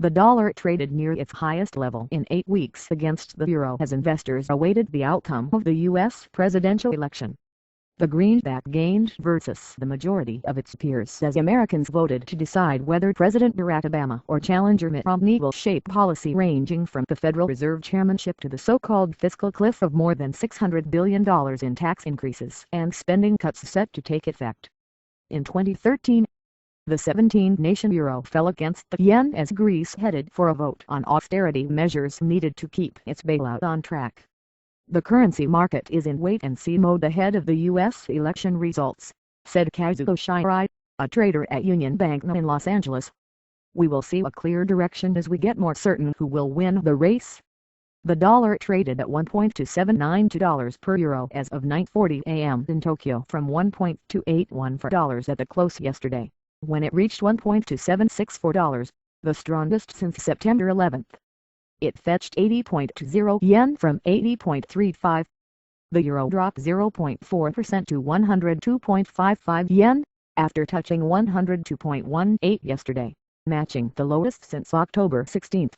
The dollar traded near its highest level in 8 weeks against the euro as investors awaited the outcome of the U.S. presidential election. The greenback gained versus the majority of its peers as Americans voted to decide whether President Barack Obama or challenger Mitt Romney will shape policy ranging from the Federal Reserve chairmanship to the so-called fiscal cliff of more than $600 billion in tax increases and spending cuts set to take effect. In 2013, the 17-nation euro fell against the yen as Greece headed for a vote on austerity measures needed to keep its bailout on track. The currency market is in wait-and-see mode ahead of the U.S. election results, said Kazuo Shirai, a trader at Union Bank in Los Angeles. We will see a clear direction as we get more certain who will win the race. The dollar traded at $1.279 per euro as of 9:40 a.m. in Tokyo from $1.281 at the close yesterday, when it reached $1.2764, the strongest since September 11. It fetched 80.20 yen from 80.35. The euro dropped 0.4% to 102.55 yen, after touching 102.18 yesterday, matching the lowest since October 16.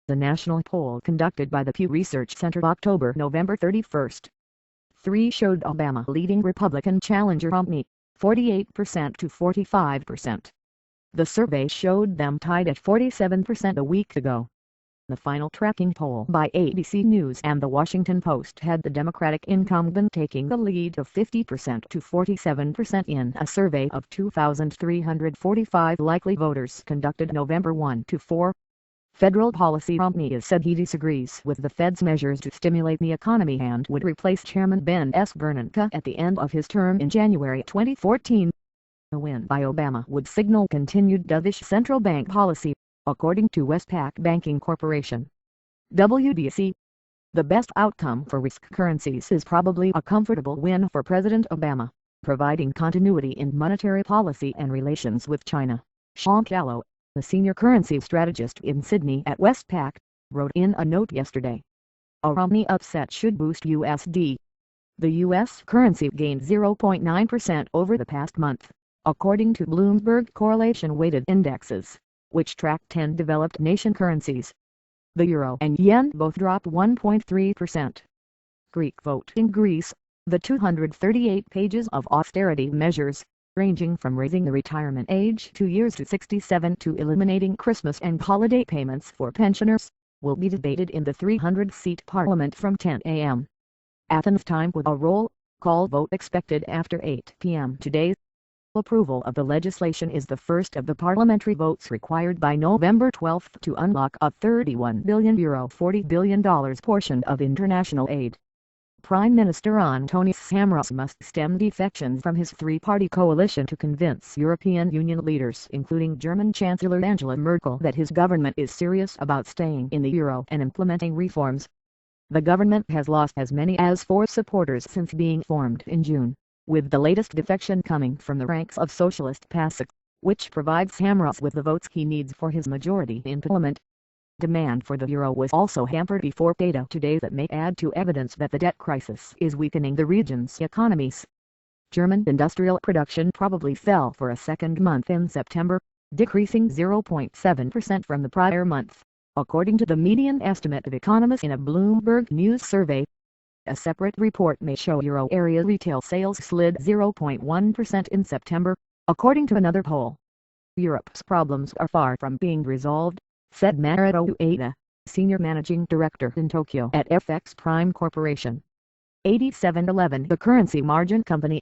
The national poll conducted by the Pew Research Center October-November 31 showed Obama leading Republican challenger Romney, 48% to 45%. The survey showed them tied at 47% a week ago. The final tracking poll by ABC News and The Washington Post had the Democratic incumbent taking the lead of 50% to 47% in a survey of 2,345 likely voters conducted November 1 to 4. Federal policy Romney has said he disagrees with the Fed's measures to stimulate the economy and would replace Chairman Ben S. Bernanke at the end of his term in January 2014. A win by Obama would signal continued dovish central bank policy, according to Westpac Banking Corporation. WBC. The best outcome for risk currencies is probably a comfortable win for President Obama, providing continuity in monetary policy and relations with China. Sean Callow, the senior currency strategist in Sydney at Westpac, wrote in a note yesterday. A Romney upset should boost USD. The U.S. currency gained 0.9% over the past month, according to Bloomberg correlation-weighted indexes, which track 10 developed nation currencies. The euro and yen both dropped 1.3%. Greek vote in Greece. The 238 pages of austerity measures, ranging from raising the retirement age 2 years to 67 to eliminating Christmas and holiday payments for pensioners, will be debated in the 300-seat parliament from 10 a.m. Athens time with a roll call vote expected after 8 p.m. today. Approval of the legislation is the first of the parliamentary votes required by November 12 to unlock a €31 billion $40 billion portion of international aid. Prime Minister Antonis Samaras must stem defections from his three-party coalition to convince European Union leaders, including German Chancellor Angela Merkel, that his government is serious about staying in the euro and implementing reforms. The government has lost as many as 4 supporters since being formed in June, with the latest defection coming from the ranks of Socialist PASOK, which provides Samaras with the votes he needs for his majority in parliament. Demand for the euro was also hampered before data today that may add to evidence that the debt crisis is weakening the region's economies. German industrial production probably fell for a second month in September, decreasing 0.7% from the prior month, according to the median estimate of economists in a Bloomberg News survey. A separate report may show euro area retail sales slid 0.1% in September, according to another poll. Europe's problems are far from being resolved, said Maruto Ueda, senior managing director in Tokyo at FX Prime Corporation. 8711 The currency margin company.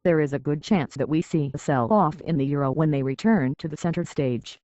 There is a good chance that we see a sell-off in the euro when they return to the center stage.